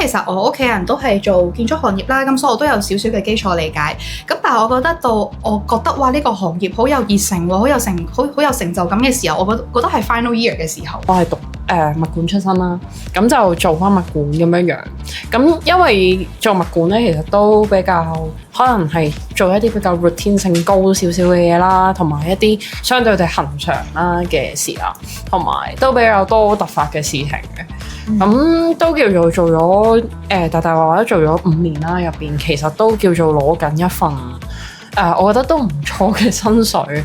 其實我屋企人都係做建築行業啦，咁所以我都有少少嘅基礎理解。咁但係我覺得到我覺得哇呢個行業好有熱誠喎，好有成就感嘅時候，我覺得係 final year 嘅時候。我係讀物管出身啦，咁就做翻物管咁樣。咁因為做物管咧，其實都比較可能係做一啲比較 routine 性高少少嘅嘢啦，同埋一啲相對地恆常啦嘅事啦，同埋都比較多突發嘅事情嘅。咁都叫做做咗大話都做咗5年啦，入邊其實都叫做攞緊一份我覺得都唔錯嘅薪水。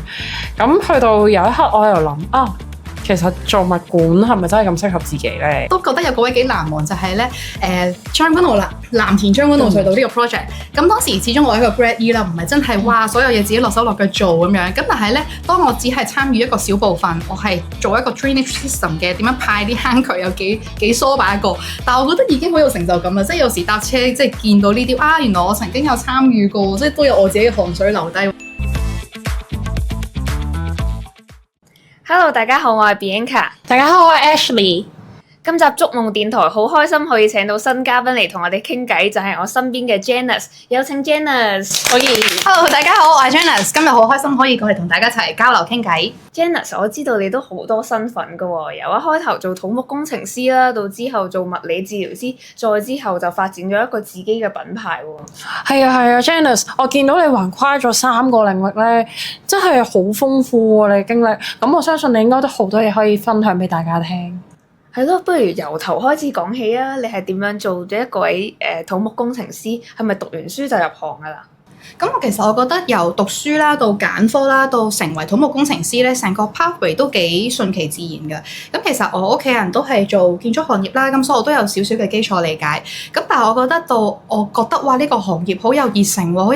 咁去到有一刻我喺度諗啊，其實做物管係咪真係咁適合自己咧？都覺得有個位幾難忘就係咧將軍澳藍田將軍澳隧道呢個 project。咁當時始終我係一個 grad E 啦，唔係真係哇所有嘢自己落手落腳做咁樣。咁但係咧，當我只係參與一個小部分，我係做一個 drainage system 嘅點樣派啲坑渠有幾疏擺一個。但係我覺得已經好有成就感啦，即係有時搭車即係見到呢啲啊，原來我曾經有參與過，即係都有我自己嘅汗水留低。Hello， 大家好，我係 Bianca。大家好，我係 Ashley。今集築夢電台好開心可以請到新嘉賓嚟同我哋傾偈，就係我身邊嘅 Janice， 有請 Janice。可以 Hello， 大家好，我係 Janice， 今日好開心可以過嚟同大家一齊交流傾偈。Janice， 我知道你都好多身份㗎喎，由一開頭做土木工程師啦，到之後做物理治療師，再之後就發展咗一個自己嘅品牌喎。係啊 Janice， 我見到你橫跨咗3個領域咧，真係好豐富喎你經歷。咁我相信你應該都好多嘢可以分享俾大家聽。係咯，不如由頭開始講起啊！你係點樣做咗一位土木工程師？係咪讀完書就入行㗎啦？咁其實我覺得由讀書啦，到揀科啦，到成為土木工程師咧，成個 pathway 都幾順其自然嘅。咁其實我屋企人都係做建築行業啦，咁所以我都有少少嘅基礎理解。咁但係我覺得到我覺得哇呢個行業好有熱誠喎，好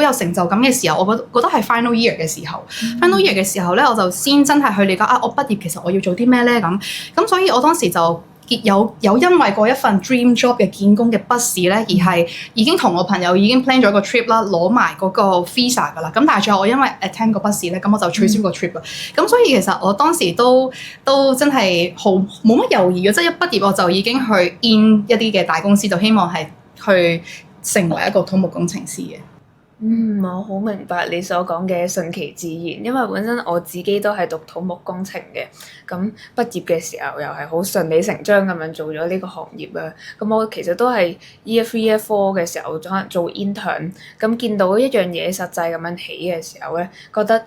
有成就感嘅時候，我覺得係 final year 嘅時候。final year 嘅時候咧，我就先真係去理解啊，我畢業其實我要做啲咩咧咁。所以我當時就有因為嗰一份 dream job 嘅見工嘅筆試咧，而係已經同我朋友已經 plan 咗個 trip 啦，攞埋嗰個 visa 㗎啦。咁但係最後我因為 attend 個筆試咧，咁我就取消個 trip 啦。咁所以其實我當時都真係冇乜猶豫嘅，即係一畢業我就已經去 in 一啲嘅大公司，就希望係去成為一個土木工程師嘅。我好明白你所講嘅順其自然，因為本身我自己都係讀土木工程嘅，咁畢業嘅時候又係好順理成章咁樣做咗呢個行業啊。咁我其實都係 Year 3 Year 4嘅時候可能做 intern，咁見到一樣嘢實際咁樣起嘅時候咧，覺得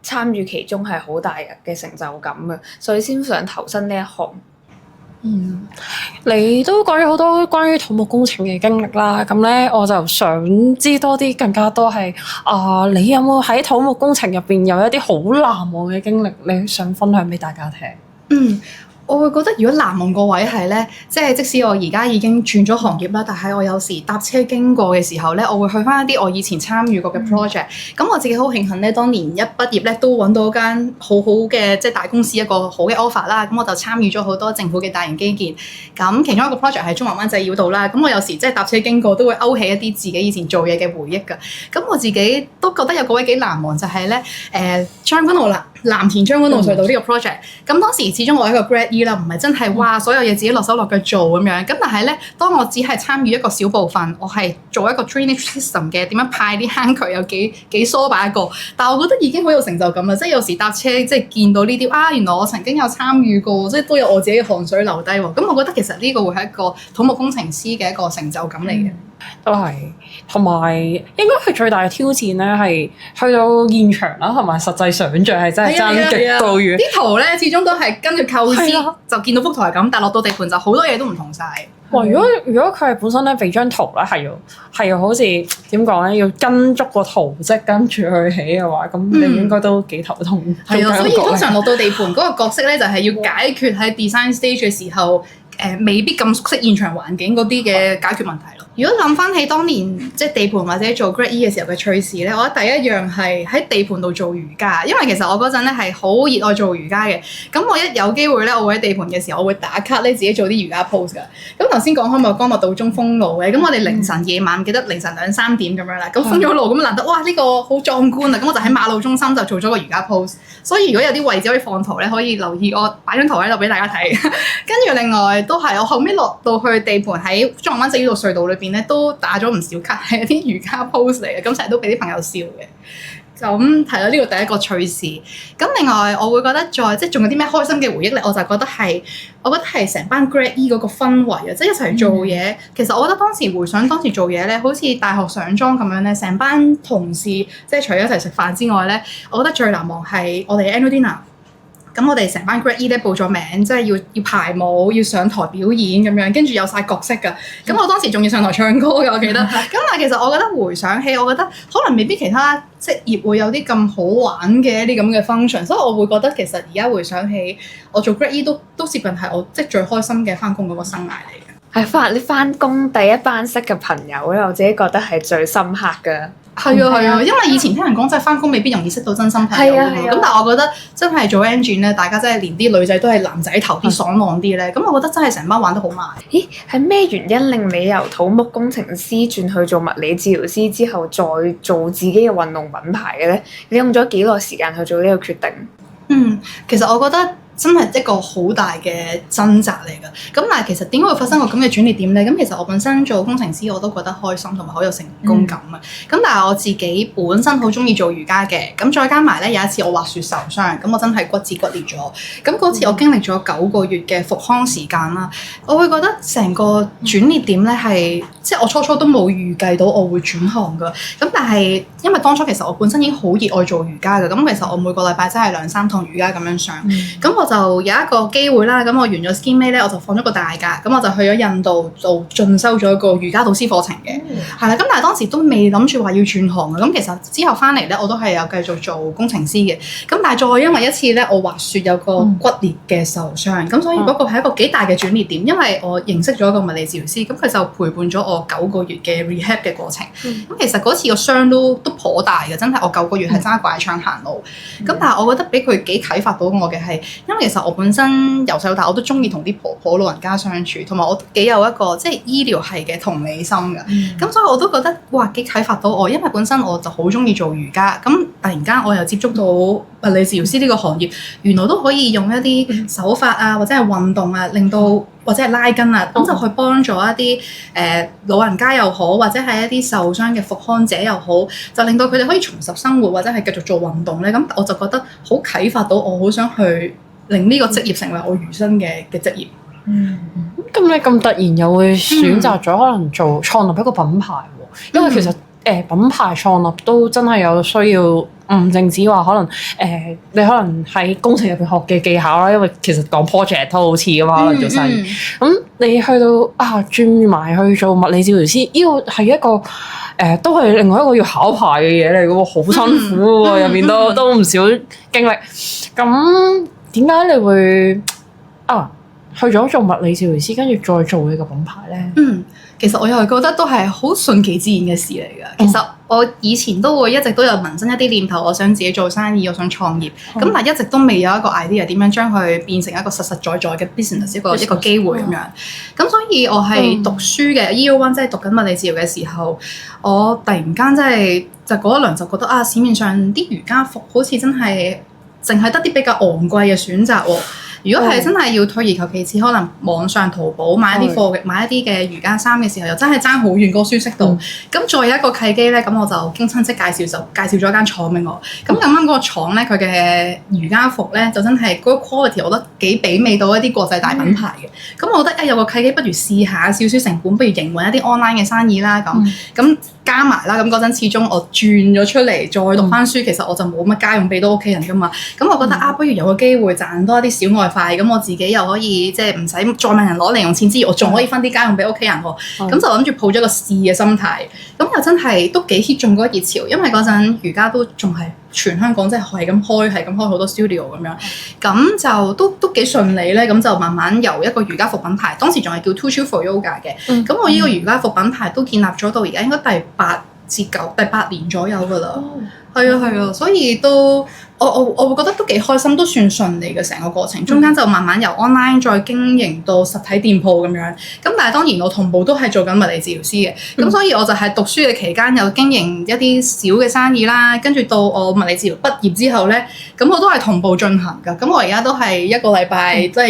參與其中係好大嘅成就感啊，所以先想投身呢一行。你都講咗好多關於土木工程嘅經歷啦，咁咧我就想知多啲更加多係你有冇喺土木工程入邊有一啲好難忘嘅經歷，你想分享俾大家聽？我會覺得如果難忘個位係咧，即使我而家已經轉咗行業啦，但係我有時搭車經過嘅時候咧，我會去翻一啲我以前參與過嘅 project。咁我自己好慶幸咧，當年一畢業咧都揾到一間好好嘅即係大公司一個好嘅 offer 啦。咁我就參與咗好多政府嘅大型基建。咁其中一個 project 係中環灣仔繞道啦。咁我有時即係搭車經過都會勾起一啲自己以前做嘢嘅回憶㗎。咁我自己都覺得有個位幾難忘就係咧將軍澳藍田將軍澳隧道呢個 project。咁當時始終我係一個 grad E 啦，唔係真係哇所有嘢自己落手落腳做咁樣。咁但係咧，當我只係參與一個小部分，我係做一個 drainage system 嘅點樣派啲坑渠有幾疏擺一個。但係我覺得已經好有成就感啦，即係有時搭車即係見到呢啲啊，原來我曾經有參與過，即係都有我自己嘅汗水留低喎。咁我覺得其實呢個會係一個土木工程師嘅一個成就感嚟嘅。都係，同埋應該係最大嘅挑戰咧，係去到現場啦，同埋實際想像係真係爭極度遠。啲圖咧始終都係跟住構思就見到幅圖係咁，但係落到地盤就好多嘢都唔同晒。哇！如果佢係本身咧俾張圖咧係要好似點講咧，要跟足個圖即跟住去起嘅話，咁你應該都幾頭痛。係啊，所以通常落到地盤嗰個角色咧，就係要解決喺 design stage 嘅時候未必咁熟悉現場環境嗰啲嘅解決問題咯。如果諗翻起當年即係地盤或者做 Grade E 嘅時候嘅趣事咧，我覺得第一樣係喺地盤度做瑜伽，因為其實我嗰陣咧係好熱愛做瑜伽嘅。咁我一有機會咧，我會喺地盤嘅時候，我會打卡咧自己做啲瑜伽 pose 㗎。咁頭先講開咪江麥道中封路嘅，咁我哋凌晨夜晚記得凌晨2-3點咁樣啦，咁封咗路咁難得，哇呢個好壯觀啊！咁我就喺馬路中心就做咗個瑜伽 pose。所以如果有啲位置可以放圖咧，可以留意我擺張圖喺度俾大家睇。跟住另外都係我後尾落到去地盤喺中環灣仔呢度隧道裏邊咧，都打咗唔少卡，係一啲瑜伽 pose 嚟嘅，咁成日都俾啲朋友笑嘅。咁係咯，呢個第一個趣事。咁另外我會覺得再即係仲有啲咩開心嘅回憶咧，我就覺得係成班 Grade E 嗰個氛圍啊，即係一齊做嘢。其實我覺得當時回想當時做嘢咧，好似大學上莊咁樣咧，成班同事即係除咗一齊食飯之外咧，我覺得最難忘係我哋嘅 annual dinner。咁我哋成班 Grade E 咧報咗名，即係要排舞，要上台表演咁樣，跟住有晒角色㗎。咁我當時仲要上台唱歌㗎，我記得。咁但係其實我覺得回想起，我覺得可能未必其他職業會有啲咁好玩嘅一啲咁嘅 function，所以我會覺得其實而家回想起，我做 Grade E 都接近係我即係最開心嘅返工嗰個生涯嚟嘅。係你返工第一班識嘅朋友咧，我自己覺得係最深刻㗎。係啊，因為以前聽人講真係返工未必容易識到真心朋友㗎嘛。咁但係我覺得真係做 engine 咧，大家真係連啲女仔都係男仔頭啲爽朗啲咧。咁我覺得真係成班玩得好埋。咦？係咩原因令你由土木工程師轉去做物理治療師之後，再做自己嘅運動品牌嘅咧？你用咗幾耐時間去做呢個決定？其實我覺得真係一個好大嘅掙扎嚟㗎。咁但係其實點解會發生個咁嘅轉捩點咧？咁其實我本身做工程師我都覺得開心同埋好有成功感啊。咁但係我自己本身好中意做瑜伽嘅。咁再加埋咧有一次我滑雪受傷，咁我真係骨折骨裂咗。咁嗰次我經歷咗9個月嘅復康時間啦。我會覺得成個轉捩點咧係即係我初初都冇預計到我會轉行㗎。咁但係因為當初其實我本身已經好熱愛做瑜伽㗎。咁其實我每個禮拜真係2-3堂瑜伽咁樣上。咁我就有一個機會啦，咁我完咗 Scheme A 咧，我就放咗個大假，咁我就去咗印度做進修咗一個瑜伽導師課程嘅，係啦。咁但係當時都未諗住話要轉行嘅，咁其實之後翻嚟咧，我都係有繼續做工程師嘅。咁但係再因為一次咧，我滑雪有個骨裂嘅受傷，咁所以嗰個係一個幾大嘅轉捩點，因為我認識咗一個物理治療師，咁佢就陪伴咗我9個月嘅 rehab 嘅過程。咁其實嗰次個傷都頗大嘅，真係我9個月係揸拐杖行路。咁但係我覺得俾佢幾啟發到我嘅係，因為其實我本身由細到大我都中意同啲婆婆老人家相處，同埋我幾有一個即係醫療系嘅同理心㗎。咁所以我都覺得哇幾啟發到我，因為本身我就好中意做瑜伽，咁突然間我又接觸到物理治療師呢個行業，原來都可以用一啲手法啊，或者係運動啊，令到或者係拉筋啊，咁就去幫助一啲老人家又好，或者係一啲受傷嘅復康者又好，就令到佢哋可以重拾生活，或者係繼續做運動咧。咁我就覺得好啟發到我，好想去令呢個職業成為我餘生嘅職業。咁你咁突然又會選擇咗可能創立一個品牌喎？因為其實品牌創立都真係有需要，唔淨止話可能你可能喺工程入邊學嘅技巧啦，因為其實講 project 都好似噶嘛，可能做生意。咁你去到轉埋去做物理治療師，呢個係一個都係另外一個要考牌嘅嘢嚟嘅喎，好辛苦喎，入面都唔少經歷。咁點解你會去咗做物理治療師，跟住再做你個品牌咧？其實我又係覺得都係好順其自然嘅事嚟㗎。其實我以前都會一直都有萌生一啲念頭，我想自己做生意，我想創業。咁但係一直都未有一個 idea 點樣將佢變成一個實實在在嘅 business 一個機會咁樣。咁所以我係讀書嘅 Year One 即係讀緊物理治療嘅時候，我突然間真係就嗰一輪就覺得市面上啲瑜伽服好似真係淨係得啲比較昂貴嘅選擇喎。如果係真係要退而求其次，可能網上淘寶買一啲貨嘅，買一啲嘅瑜伽衫嘅時候，又真係爭好遠個舒適度。咁再有一個契機咧，咁我就經親戚介紹就介紹咗一間廠俾我。咁咁啱嗰個廠咧，佢嘅瑜伽服咧就真係嗰個 quality，我覺得幾媲美到一啲國際大品牌嘅。咁我覺得有個契機，不如試下少少成本，不如營運一啲 online 嘅生意啦。咁加埋啦，咁嗰陣始終我轉咗出嚟，再讀翻書，其實我就冇乜家用俾到屋企人噶嘛。咁我覺得不如有個機會賺多一啲小外快，咁我自己又可以即係唔使再問人攞零用錢之餘，我仲可以分啲家用俾屋企人喎。咁就諗住抱咗個試嘅心態，咁又真係都幾 hit 中嗰個熱潮，因為嗰陣瑜伽都仲係全香港即係係咁開好多 studio 咁樣，咁就都幾順利咧。咁就慢慢由一個瑜伽服品牌，當時仲係叫 Too Chill for Yoga 嘅。咁我呢個瑜伽服品牌都建立咗到而家應該第八年左右㗎啦。係啊，所以都我會覺得都幾開心，都算順利嘅成個過程。中間就慢慢由 online 再經營到實體店鋪咁樣。咁但係當然我同步都係做緊物理治療師嘅。咁所以我就係讀書嘅期間有經營一啲小嘅生意啦。跟住到我物理治療畢業之後咧，咁我都係同步進行㗎。咁我而家都係一個禮拜都係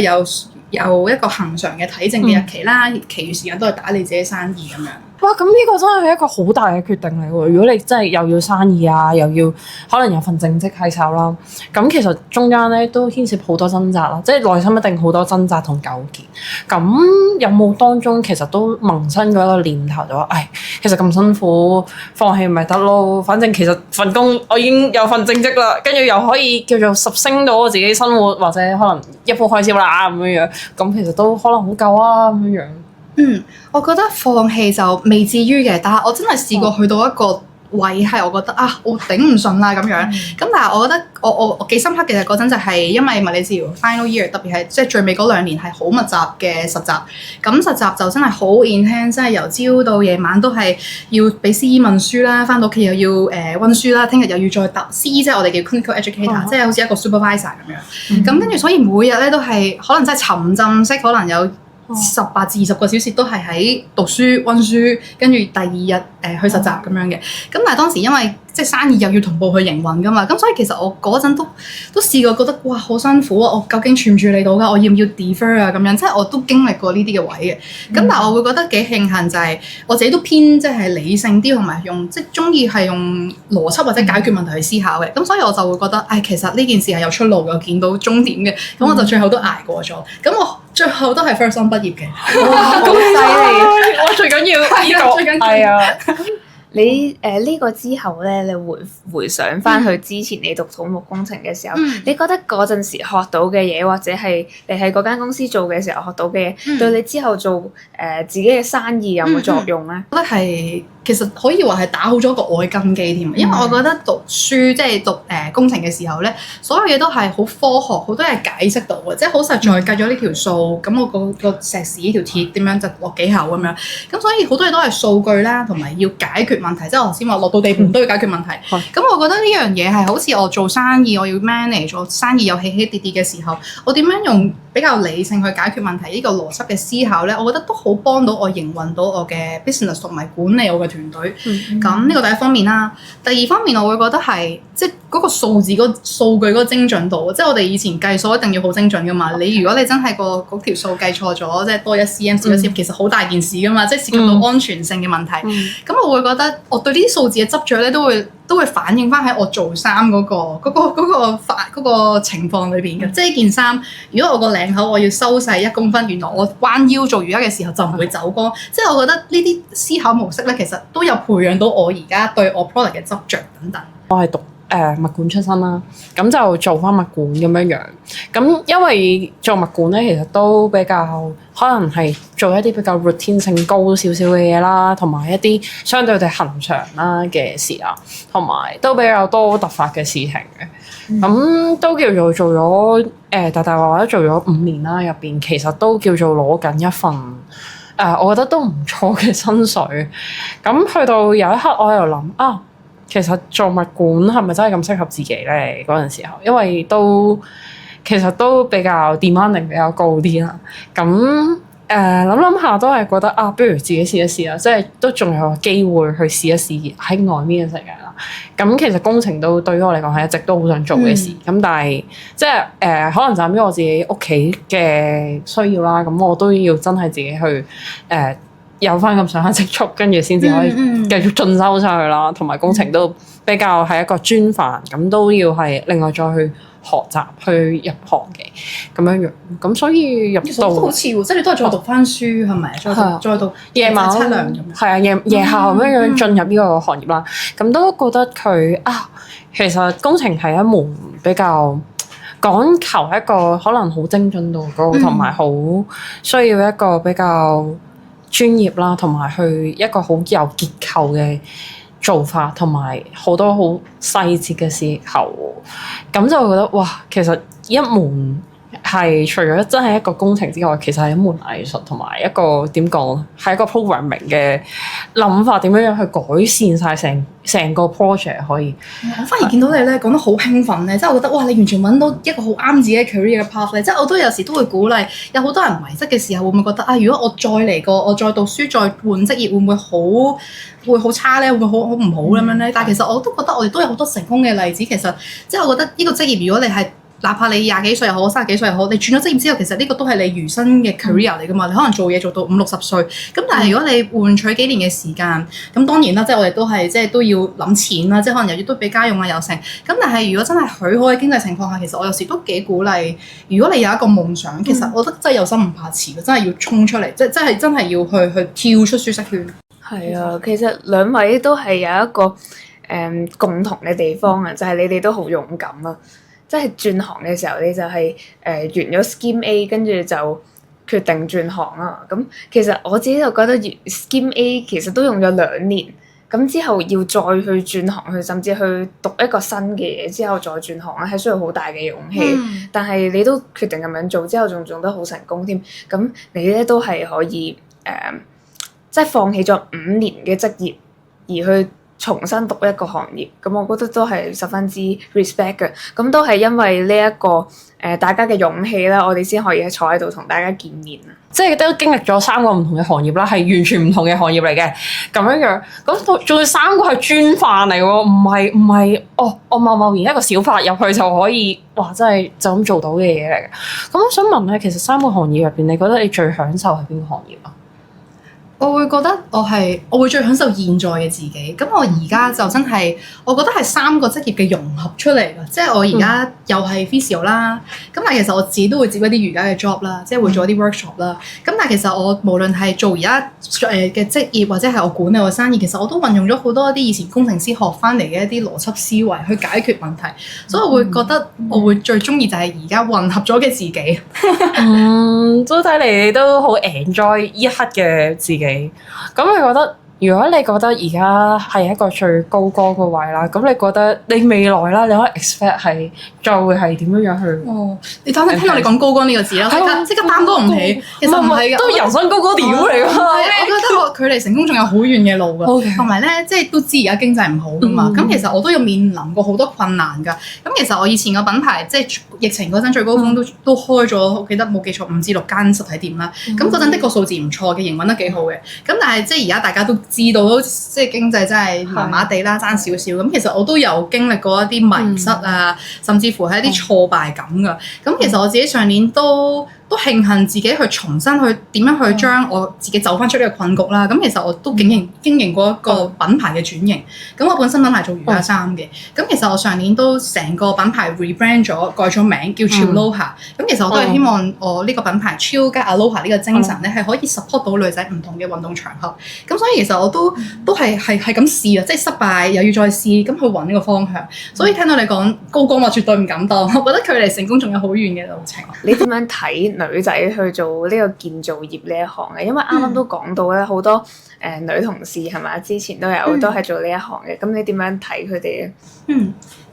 有一個恆常嘅體證嘅日期啦，其餘時間都係打理自己生意咁樣。哇！咁呢個真係一個好大嘅決定嚟喎。如果你真係又要生意啊，又要可能有份正職喺手啦，咁其實中間咧都牽涉好多掙扎啦，即係內心一定好多掙扎同糾結。咁有冇當中其實都萌生過一個念頭就話，其實咁辛苦，放棄咪得咯？反正其實份工我已經有份正職啦，跟住又可以叫做實升到我自己生活，或者可能一鋪開銷啦咁樣樣。咁其實都可能好夠啊咁樣樣。我覺得放棄就未至於嘅，但係我真係試過去到一個位係我覺得我頂唔順啦咁樣。咁但係我覺得我幾深刻嘅嗰陣就係因為物理治療 final year， 特別係即係最尾嗰2年係好密集嘅實習。咁實習就真係好 intense，真係由朝到夜晚都係要俾 CE 問書啦，翻到屋企又要溫書啦，聽日又要再答 CE， 即係我哋叫 clinical educator，即係好似一個 supervisor 咁樣。咁跟住所以每日咧都係可能真係沉浸式，可能有18至20個小時都係喺讀書溫書，跟住第2日去實習咁樣嘅。咁但係當時因為即係生意又要同步去營運噶嘛，咁所以其實我嗰陣都試過覺得哇好辛苦啊！我究竟處唔處理到㗎？我要唔要 defer 啊？咁樣即係我都經歷過呢啲嘅位嘅。咁但係我會覺得幾慶幸就係我自己都偏即係理性啲，同埋用即係中意係用邏輯或者解決問題去思考嘅。咁所以我就會覺得其實呢件事係有出路嘅，我見到終點嘅。咁我就最後都捱過咗。咁我最後都係 first on 畢業嘅。哇！咁犀利！我最緊要呢個最緊要係啊。你呢個之後咧，你回想翻去之前你讀土木工程嘅時候，你覺得嗰陣時學到嘅嘢，或者係你喺嗰間公司做嘅時候學到嘅嘢，對你之後做自己嘅生意有冇作用咧？我覺得係其實可以話係打好咗個我嘅根基添，因為我覺得讀書即係讀工程嘅時候咧，所有嘢都係好科學，好多嘢解釋到嘅，即係好實在計咗呢條數，咁我個石屎呢條鐵點樣就落幾口咁樣，咁所以好多嘢都係數據啦，同埋要解決問題，即係我頭先話落到地盤都要解決問題。咁我覺得呢樣嘢係好似我做生意，我要 manage 做生意有起起跌跌嘅時候，我點樣用比較理性去解決問題呢個邏輯嘅思考咧，我覺得都好幫到我營運到我嘅 business 同埋管理我嘅團隊。咁呢個第一方面啦。第二方面我會覺得係即係嗰個數字嗰數據嗰個精準度，即係我哋以前計數一定要好精準噶嘛。如果你真係嗰條數計錯咗，即係多1 cm 少1 cm，其實好大件事噶嘛，即係涉及到安全性嘅問題。咁我會覺得我對呢啲數字嘅執著咧都會反映翻喺我做衫嗰個情況裏邊嘅，即係件衫，如果我個領口我要收細1公分，原來我彎腰做瑜伽嘅時候就唔會走光，即係我覺得呢啲思考模式咧，其實都有培養到我而家對我 product 嘅執着等等。我係讀物管出身啦，咁就做翻物管咁樣樣。咁因為做物管咧，其實都比較可能係做一啲比較 routine 性高少少嘅嘢啦，同埋一啲相對地恆常啦嘅事啊，同埋都比較多突發嘅事情嘅。咁都叫做做咗大大話話都做咗5年啦，入邊其實都叫做攞緊一份我覺得都唔錯嘅薪水。咁去到有一刻我喺度諗其實做物管係咪真係咁適合自己咧？嗰陣時候，因為其實都比較 demanding 比較高啲啦。咁諗下都係覺得不如自己試一試啦，即係都仲有個機會去試一試喺外面嘅世界啦。咁其實工程都對於我嚟講係一直都好想做嘅事。咁但係即係可能站於我自己屋企嘅需要啦，咁我都要真係自己去有翻咁上下積蓄，跟住先至可以繼續進修上去啦。同埋工程都比較係一個專範，咁都要係另外再去學習去入行嘅咁樣樣。咁所以入到好似喎，即係你都係再讀翻書係咪？再讀夜晚測量咁。係啊，夜校咁樣進入呢個行業啦。咁都覺得佢其實工程係一門比較講求一個可能好精準度高，同埋好需要一個比較專業啦，同埋去一個好有結構嘅做法同埋好多好細節嘅時候，咁就會覺得哇，其實一門係除咗真係一個工程之外，其實係一門藝術同埋一個點講咧，係一個 programming 嘅諗法，點樣去改善晒成個 project 可以。我反而見到你咧講得好興奮咧，即係我覺得哇，你完全揾到一個好啱自己嘅 career 嘅 path 咧。即係我都有時都會鼓勵，有好多人迷失嘅時候，會唔會覺得啊？如果我再嚟過，我再讀書，再換職業，會唔會好差咧？會唔會好唔好咁樣咧？但係其實我都覺得我哋都有好多成功嘅例子。其實即係我覺得呢個職業，如果你係哪怕你廿幾歲又好，30幾歲又好，你轉咗職業之後，其實呢個都係你餘生嘅 career 嚟噶嘛。你可能做嘢做到50、60歲，咁但係如果你換取幾年嘅時間，咁當然啦，即係我哋都係即係都要諗錢啦，即係可能又要都俾家用啊又成。咁但係如果真係許可嘅經濟情況下，其實我有時都幾鼓勵，如果你有一個夢想，其實我覺得真係有心唔怕遲嘅，真係要衝出嚟，即係真係要去跳出舒適圈。係啊，其實兩位都係有一個共同嘅地方啊，就係你哋都好勇敢啊！即係轉行嘅時候，你就係完咗 Scheme A，跟住就決定轉行啊！咁其實我自己就覺得 Scheme A 其實都用咗2年，咁之後要再去轉行，去甚至去讀一個新嘅嘢之後再轉行咧，係需要好大嘅勇氣。但係你都決定咁樣做之後，仲做得好成功添。咁你咧都係可以即係放棄咗5年嘅職業，而去重新讀一個行業，咁我覺得都係十分之 respect 嘅。咁都係因為呢一個大家嘅勇氣啦，我哋先可以坐喺度同大家見面啊！即係都經歷咗3個唔同嘅行業啦，係完全唔同嘅行業嚟嘅咁樣樣。咁仲要3個係專範嚟喎，唔係我貿然一個小法入去就可以，哇！真係就咁做到嘅嘢嚟嘅。咁我想問咧，其實3個行業入邊，你覺得你最享受係邊個行業啊？我會覺得我會最享受現在嘅自己。咁我而家就真係，我覺得係3個職業嘅融合出嚟㗎。即係我而家又係 physio 啦，咁但係其實我自己都會接一啲瑜伽嘅 job 啦，即係會做一啲 workshop 啦。咁但係其實我無論係做而家嘅職業或者係我管理我嘅生意，其實我都運用咗好多一啲以前工程師學翻嚟嘅一啲邏輯思維去解決問題。所以我會覺得我會最中意就係而家混合咗嘅自己。都睇嚟你都好 enjoy 呢一刻嘅自己。咁你覺得，如果你覺得而家係一個最高光個位啦，咁你覺得你未來啦，你可以 expect 係再會係點樣去？哦，你等陣聽到你講高光呢個字啦，即刻擔當唔起。其實唔係㗎，都人生高光點嚟㗎？我覺得我距離成功仲有好遠嘅路㗎。同埋咧，即係都知而家經濟唔好㗎嘛。咁其實我都要面臨過好多困難㗎。咁其實我以前個品牌即係疫情嗰陣最高峰都開咗，我記得冇記錯5至6間實體店啦。咁嗰陣的確數字唔錯嘅，營運得幾好嘅。咁但係即係而家大家都知道，即係經濟真係麻麻地啦，爭少少。咁其實我都有經歷過一啲迷失啊，甚至乎係一啲挫敗感㗎。咁其實我自己上年都慶幸自己去重新去點樣去將我自己走翻出呢個困局啦。咁其實我都經營過一個品牌嘅轉型。咁我本身品牌做瑜伽衫嘅。咁其實我上年都成個品牌 rebrand 咗，改咗名叫 Chilloha。咁其實我都係希望我呢個品牌 Chill 加 Aloha 呢個精神咧，係可以 support 到女仔唔同嘅運動場合。咁所以其實我都係咁試啊，即係失敗又要再試，咁去揾呢個方向。所以聽到你講高光，我絕對唔敢當。我覺得距離成功仲有好遠嘅路程。你點樣睇女仔去做呢個建造業呢一行嘅？因為啱啱都講到咧，好多女同事係咪之前都係做呢一行嘅。咁你點樣睇佢哋咧？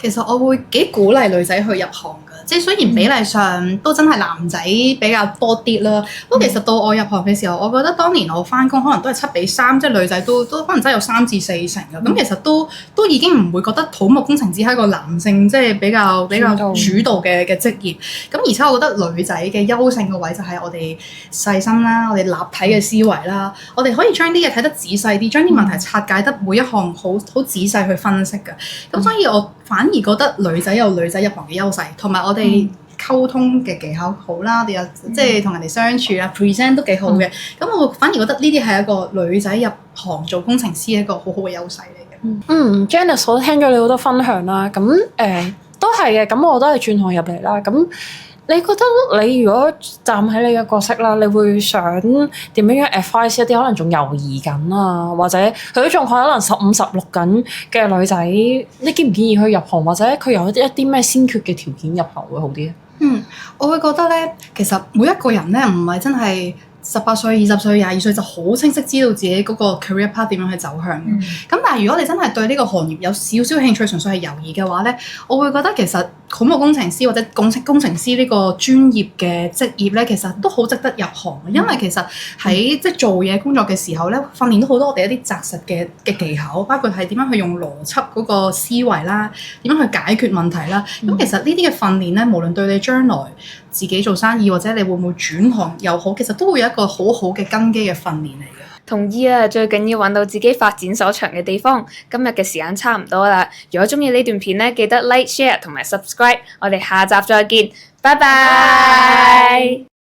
其實我會幾鼓勵女仔去入行㗎，即係雖然比例上都真係男仔比較多啲啦。不過其實到我入行嘅時候，我覺得當年我返工可能都係7:3，即係女仔都可能真係有3至4成㗎。咁其實都已經唔會覺得土木工程只係一個男性即係比較主導嘅職業。咁而且我覺得女仔嘅優勝嘅位就係我哋細心啦，我哋立體嘅思維啦，我哋可以將啲嘢睇得仔細啲，將啲問題拆解得每一項好仔細去分析㗎。咁所以我反而覺得女仔有女仔入行嘅優勢，同埋我哋溝通嘅技巧好啦，我哋又即係同人哋相處啊 present 都幾好嘅。咁我反而覺得呢啲係一個女仔入行做工程師一個好好嘅優勢嚟嘅。Janice 我聽咗你好多分享啦，咁都係嘅，咁我都係轉行入嚟啦，咁。你覺得你如果站喺你嘅角色啦，你會想點樣 advise 一啲可能仲猶豫緊啊，或者佢都仲可能15、16緊嘅女仔，你建唔建議佢入行，或者佢有一啲咩先決嘅條件入行會好啲咧？我會覺得咧，其實每一個人咧唔係真係18歲、20歲、22歲就好清晰知道自己嗰個 career path 點樣去走向嘅。咁但係如果你真係對呢個行業有少少興趣，純粹係猶豫嘅話咧，我會覺得其實土木工程師或者工程師呢個專業嘅職業咧，其實都好值得入行嘅，因為其實喺即係做嘢工作嘅時候咧，訓練到好多我哋一啲紮實嘅技巧，包括係點樣去用邏輯嗰個思維啦，點樣去解決問題啦。咁其實呢啲嘅訓練咧，無論對你將來自己做生意或者你會唔會轉行又好，其實都會有一個好好嘅根基嘅訓練嚟嘅。同意啊，最緊要揾到自己發展所長嘅地方。今日嘅時間差唔多啦，如果中意呢段片咧，記得 like、share 同埋 subscribe。我哋下集再見，拜拜。